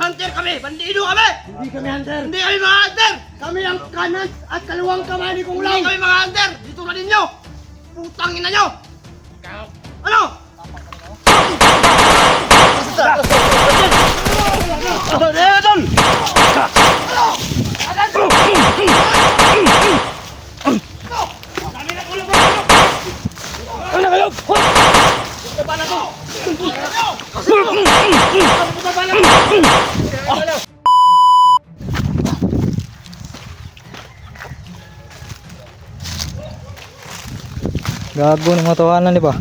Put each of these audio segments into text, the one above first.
Hunter kami! Bandido kami! Hindi kami hunter. Hindi kami mga hunter! Kami ang kanan at kaliwang kamay ni Kung Hindi Lao. kami mga hunter! Dito na ninyo! Putang ina nyo! Ano? Gago ng mga tawanan, di ba?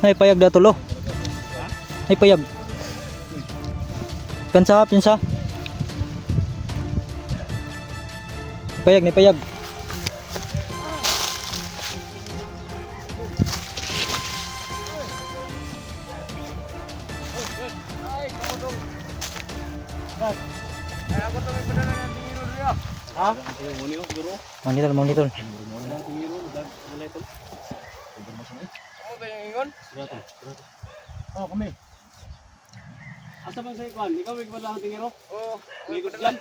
Ay payag da tulo. Ay payag. Pinsa, pinsa. Payag ni payag. Ha? Monitor, monitor. Oh, kami. Asa bang sa ikuan? Ikaw may kibat lang ang tingero? Oo. May ikot lang?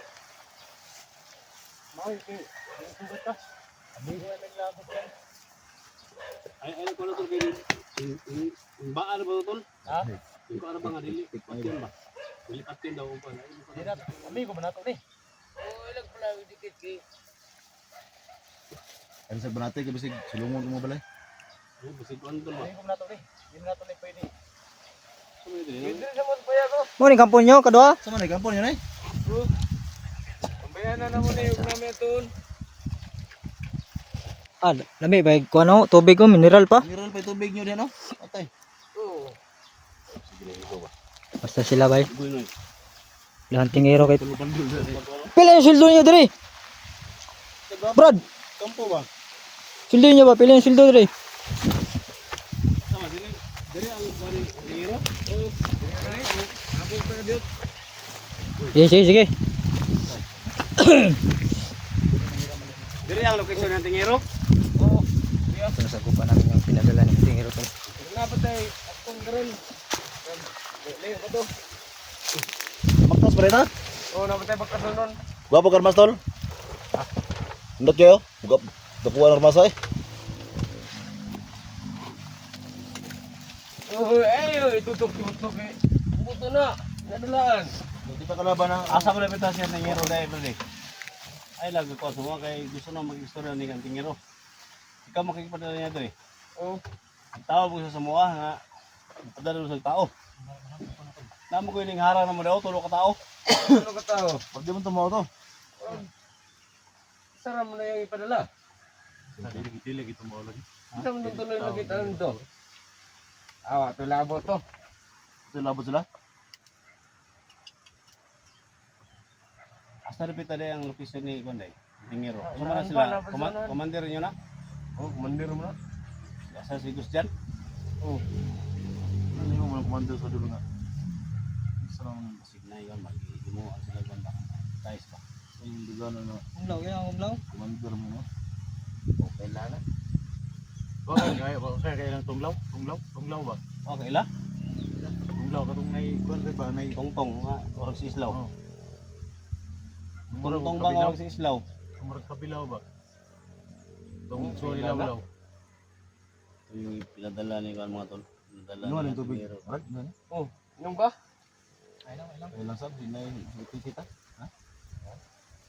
Sugat ka. Kami ko na naglabot yan. Ay, ko na ito kayo. Yung baan ba ito tol? Ha? Yung baan ba nga dili? Patin ba? Dili patin daw pa. Hirap. Kami ko manato ni. Ano sa banate ka bisig sulungon mo balay? Basig ko ano tol ba? Kami ko manato ni. Hindi manato ni pwede. Sumay dili. Hindi sa mga paya ko. Mo ni kampon nyo kadua? Sa man kampon yun ay? Pambayanan na mo na yung namin tol. Ah, lami ba kuno tubig ko mineral pa. Mineral pa yung tubig nyo din no? Atay. Oo. Basta sila bay. Bunoy. Lahan tingero kay. Tulo pandul dali. Pila yung sweldo niyo diri? Brad, Kampo ba? sweldo niyo ba? Pila yung sweldo diri? Sama dili. Dili ang bari tingero. Oo. Abot pa diot. Sige, sige, sige. Dili ang location ng tingero. Oo. Ito na sa kupa namin yung pinadala ng tingero to. Dapat ay akong garon. Leo ba to? Maktas pa rin ha? Oo, dapat ay pagkasunod. Gwapo ka mas tol? Ndot kayo? Dapuan ang masa eh. Oo, ay, tutok-tutok eh. Buto na. Nadalaan. Di pa kalaban na. Asa ko na siya tingero dai bro. Ay lagi ko sumo kay gusto na mag-istorya ni kan tingero. Ikaw makikipadala niya to eh. Oo. Ang tao mo sa samuha nga padala sa tao. Namo ko ining harang na mo daw tulo ka tao. Ano ka tao? Pag di mo tumaw to. Sara mo na yung ipadala. Tilig ito mo lagi. Isa mo nung tuloy lagi tanong to. Awa, ito labo to. Ito labot sila? Asa repita dai ang location ni Konday. Tingero. Ah, Sumara naan sila. pa, napasanan. Commander niyo na. Oh, kumandir mo na. Asa si Gus dyan. Oh. Ano yung mga komando sa dulo nga? Isa lang Basig na yun. Mag-iimo ang sila banda. Guys pa. yung lugar na Umlaw, yan umlaw. komando mo no? Okay na na. Kaya kailang tunglaw ba? Okay la. Tunglaw katong nay kuan ba nay Tongtong nga. Orag si Islaw. Oh. Tongtong bang orag si Islaw. Murag kabilaw ba? Tong Okay, so lala. ilaw. Ito yung pinadala ni kan mga tol. Pinadala Ano ni ang tubig? Tingero. Right, ano? Oh, yung ba? Kailang sab di nay kita. Ha?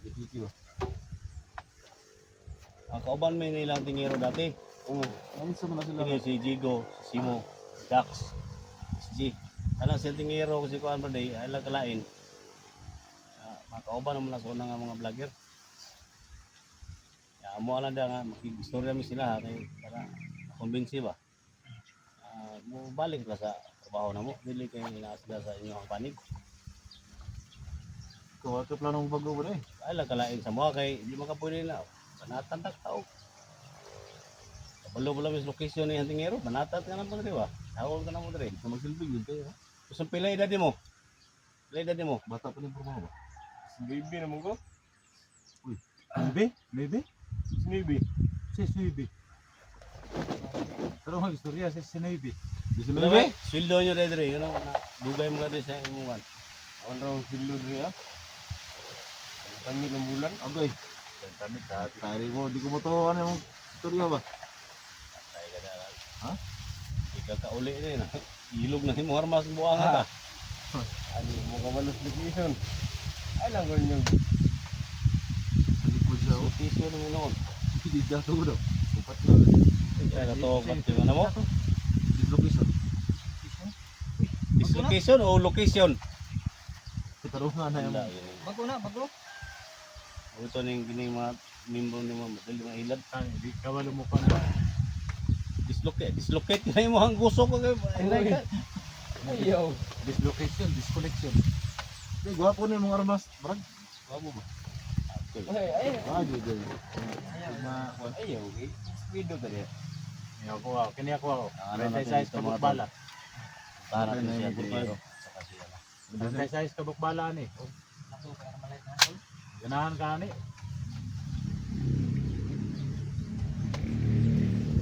Dipiti ba? Ang kauban may nilang tingero dati. Oh. Ano sa mga sila? Tingero si Jigo, si Simo, Dax, si G. Alang si tingero si Kuan pa day, ay kalain. Mga kauban naman na sa unang nga mga vlogger. Ya, amo ala da nga makikistorya mi sila ha, kay para kumbinsi ba. Mo balik la sa trabaho na mo, dili kay ina sila sa inyong panig. Kuha ka planong bago ba eh? Ay lang kalain sa mga kay di makapwede na. Banatan tak tao. Kabalo lang yung location ni Tingero, banatat ka na mo diri ba? Tawag ka na mo diri. Sa magsilbing yun tayo. Gusto pila edad mo? Pila edad mo? Bata pa rin porma ba? Baby naman ko. Maybe? Maybe? Maybe. 19. Pero ang istorya sa 19. Ano ba? Sweldo nyo rin rin. Ano? Dugay mo ka rin sa imungan. Ako raw silo niya. Kami ng bulan. Agay. Kami dati. Tari mo, di ko mo to ano yung istorya ba? Patay ka na. Ha? Ikaw ka uli rin. Ilog na yung harmas buwang ata. Ano mo kamalos location. Ay lang ko yung Sa likod siya. oh. Tisyo naman noon. Hindi dato ko daw. Upat na. Kaya natawag ba't yung ano mo? Dislocation. Dislocation o location? Kitaro nga na yung Wala yun. Bago na, bago. Ito na yung gining mga membro ni mga madali mga ilad. Hindi ka wala mo pa na. Dislocate na yung mga gusto ko kayo. ayaw. Dislocation, disconnection. Hindi, gwapo na yung mga armas. Brad, gwapo ba? Ayaw. Dito. Ayaw. Video ka rin. Kini ako ako. Ano na size ka bala? Para na siya dinero. Saka siya na. Size ka bala ni. Ganahan ka ni.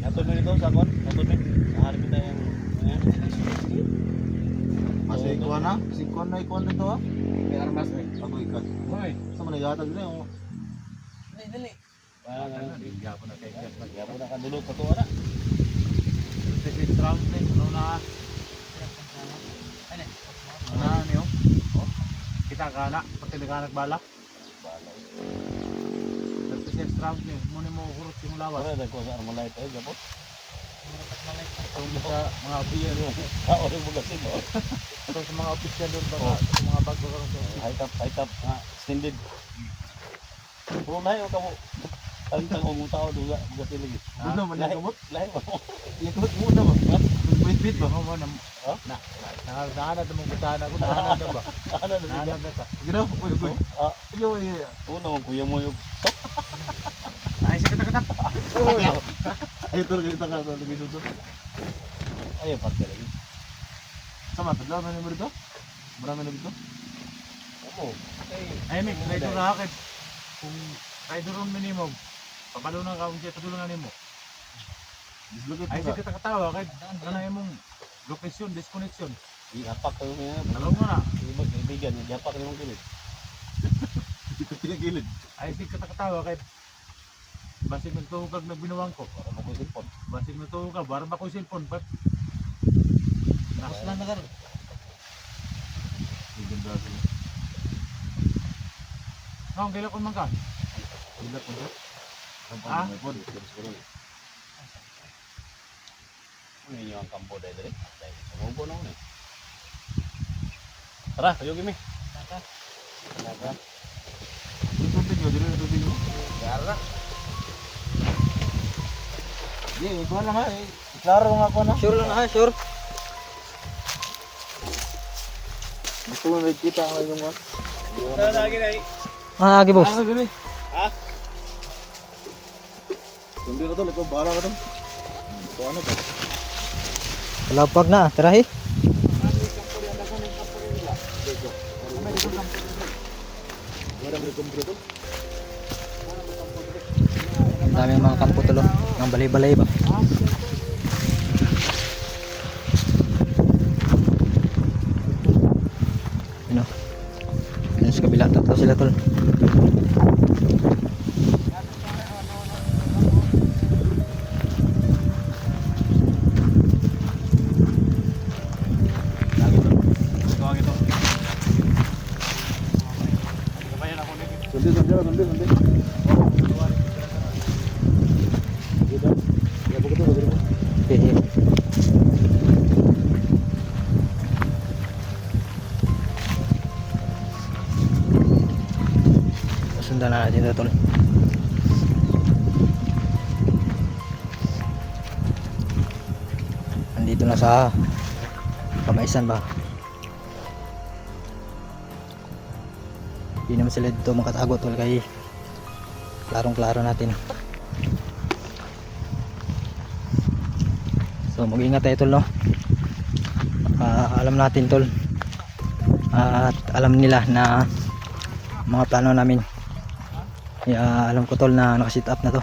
Ato mo nito sa kon? Ato mo? Naharap kita yung... Masih ikuan na? Sikuan na ikuan dito ha? May armas eh. Ako ikat. Hoy. Sa manigatag na yung... Parang ano? Hindi ako na kay ikat. Kaya po nakadulot pa ito na. This is traveling. Ano na? Ano na niyo? Kita ka na? Pati ka nagbala? This is traveling. Muna mo kurot yung lawas. Wala na ko sa armalay tayo. Gapot. Itong sa mga opisyal yun. Orin mo kasi mo. Itong sa mga opisyal yun. Sa mga bago ka rin. High top. Extended. Puro na yun kamo. Talitang umong tao doon kasi lagi. Ano man yung gamot? Lahi mo. Ikot muna ba? Bit ba? Oo na. Nahanad mong butana ko. Nahanad ba? Ano na siya? Nahanad ka. Gino? Uy. Una mo kuya mo yung... Ay, sige ka. Ay, ito kita ka sa lagi dito. Ay, pati lagi. Sama, tadlaw na mo dito? Marami na dito? Oo. Ay, Mick, kayo na hakit. Kung kayo doon minimum, papalunan ka kung siya patulungan mo. Ay, sige ka katawa. Kahit ano yung mong location, disconnection. Ihapak kayo nga. Dalaw mo na. Ibig kaibigan, ihapak kayo ng gilid. Dito pinagilid. Ay, sige ka katawa. Kahit basig nagtuhog kag nagbinuwang ko. Para mo ko cellphone. Basig nagtuhog ka, bara ba ko cellphone? Pat. Mas lang na karon. Ganda sa mo. Ang kailan ko man ka? Kailan ko man? Ah? Ano yun ang kampo dahil dali? Dahil sumubo na ako eh. Tara, kayo gimi. Tara. Tubig nyo, dito tubig nyo. Gara. Di, ikaw na nga eh. Klaro nga ko na. Sure lang ha, sure. Gusto mo nakikita ang inyong mga. Tara, lagi na eh. Ah, agi boss. Gabi. Ha? Hindi ka to, ikaw bahala ka to. Ito ano ba? Lapag na, tirahi. Ang daming mga kampo tulo. Ang balay-balay ba? Ano? Ano sa kabila? Tatlo sila tol. Sundi. Hehe. Sundan na natin ito tol. Nandito na sa Kamaisan ba? Hindi naman sila dito makatago tol kay klarong klaro natin. So mag-ingat tayo tol no. Alam natin tol at alam nila na mga plano namin. Alam ko tol na nakasit up na to.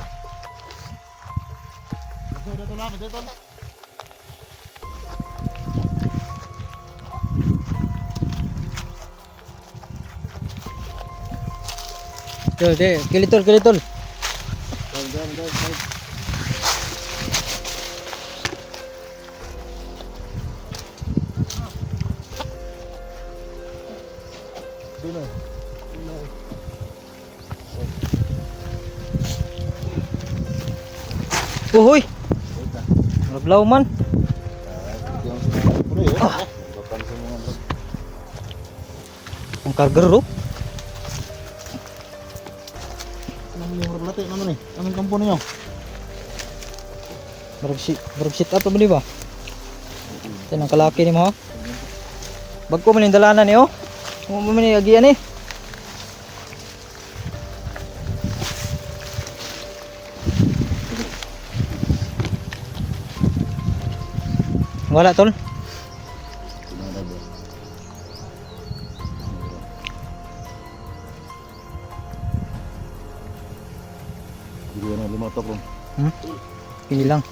Dito lang, dito. Tol, kilitol, kilitol. Uhoy. Naglaw man. Ang kargar ro. Anong limor natin naman eh? Anong kampo ninyo? Barag sit up ba di ba? Ito ang kalaki ni mo ha. Bagko man yung dalanan ni oh. Mo man yung agian eh. Wala tol. Pili lang.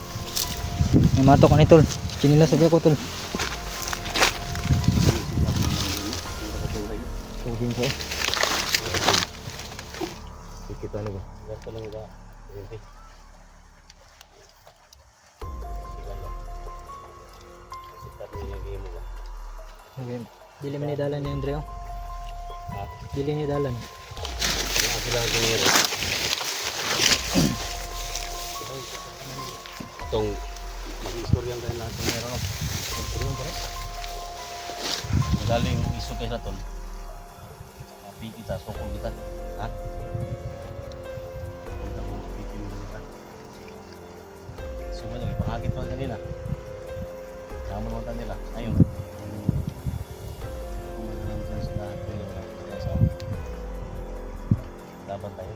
May matok ni tol. Kinila sabi ko tol. Tugin ko. Kita na ba? Gato lang ba? Okay. Dili man ni dalan ni Andre oh. Dili ni dalan. Sila ang tingin. Itong mag-istoryan tayo lahat ng meron. Galing iso kayo sa tol. Api kita, sokol kita. Ha? Punta mo, pipi mo kita. So lagi, pangakit pa kanila. Sama naman tayo nila. Ayun. Laban tayo.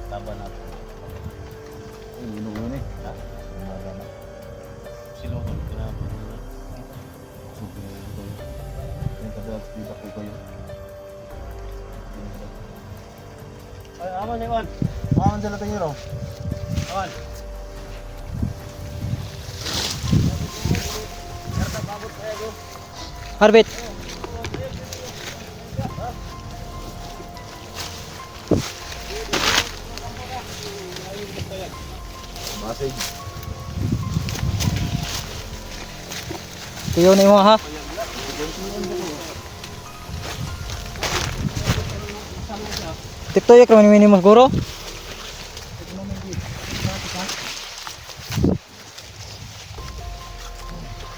Laban natin. Inuuna eh. Sino ito? Pinapin mo. Yung kada kita ko kayo. Ay, aman si Juan. Aman sila tingin oh. Juan. Harbit. Masig. Tuyo ni mo ha. Tiktoyak raman minimum siguro.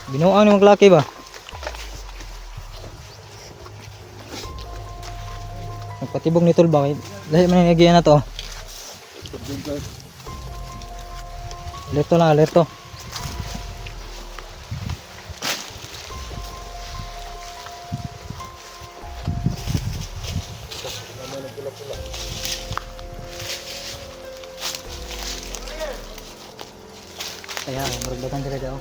Binuang ni maglaki ba? Nagpatibog ni tol ba? Dahil man yung na to. Alerto lang, alerto. Kaya, maragdagan sila daw.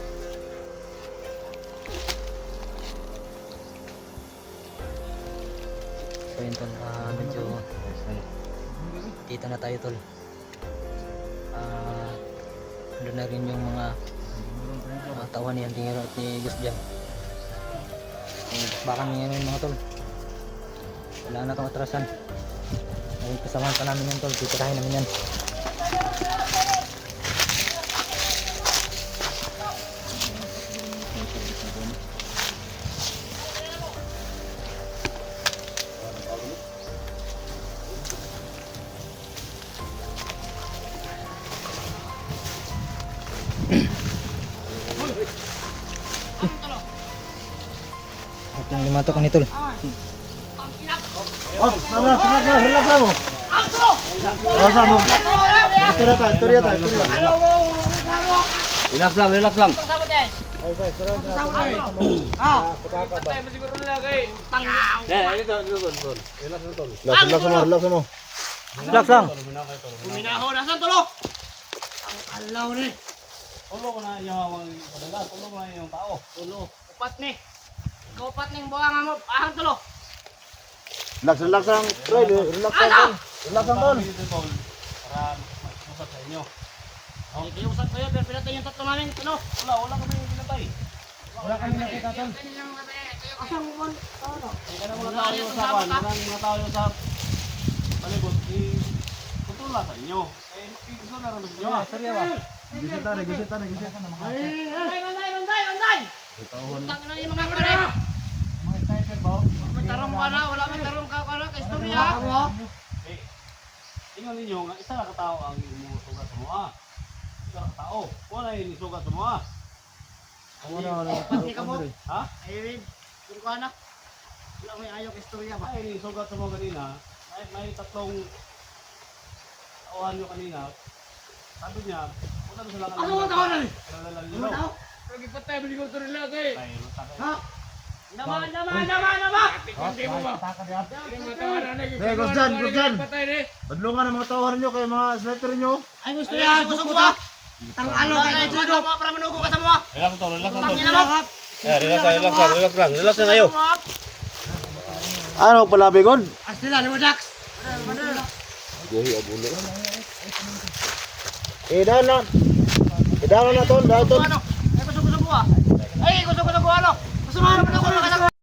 So yun tol, medyo kita na tayo tol. Ano na rin yung mga tawan ni Antingero at ni Gus Jam. Baka niya yung mga tol. Wala na itong atrasan. Ay kasamahan pa namin yan tol, titirahin namin yan. At yung limatok ni tol. Oh, sana, relax lang mo. Relax lang mo. Turya tayo. Relax lang. Relax mo. Relax lang. Uminaho na sa tulo. Ang alaw ni. Tulo ko na yung mga padalas, tulo ko na yung tao. Tulo. Upat ni. Kaupat ning buwangan mo. Ahang tulo. Relax lang. Tol, relax lang tol. Relax lang tol. Dito, tol, para mausap sa inyo. Ikiusap kayo, pero pinatay yung tatlo namin. Tulo. Wala kami pinatay. Wala kami nakita tol. Asang mo? Kaya ka na mga tao yung usapan, mga tao yung usap. Palibot, tutula sa inyo. Gusto na rin sa inyo. Seryo ba? Gisit na mga. Runday! Utang na yung mga kare. Mga sniper ba? May tarong ka na, wala may tarong ka na, kay istorya. Eh, tingnan ninyo nga, isa na katao ang imusugat sa mga. Isa na katao. Wala yung isugat sa mga. Pati ka mo. Ha? Ayun, yung ka na. Wala may ayaw kay istorya ba? Ay, isugat sa mga kanina. May tatlong tauhan nyo kanina. Sabi niya, wala na sila Ano ang tao na ni? Ano tao? Lagi patay, bili ko ito rin lang eh. Ay, matakay. Ha? Nama! Hey, Gusjan. Badlungan ang mga tawaran nyo kay mga sniper nyo. Ay, gusto niya, gusto ko ha? Tang ano kay Tudo? Para manugo ka sa mga. Relax lang, relax lang. Tangina mo. Relax lang kayo. Ano pala bigon? Astila, limo Dax. Dahan na tol, dahan tol. Ano? Ay, gusto ko ano? Ay, gusto ko ano? Gusto mo ano?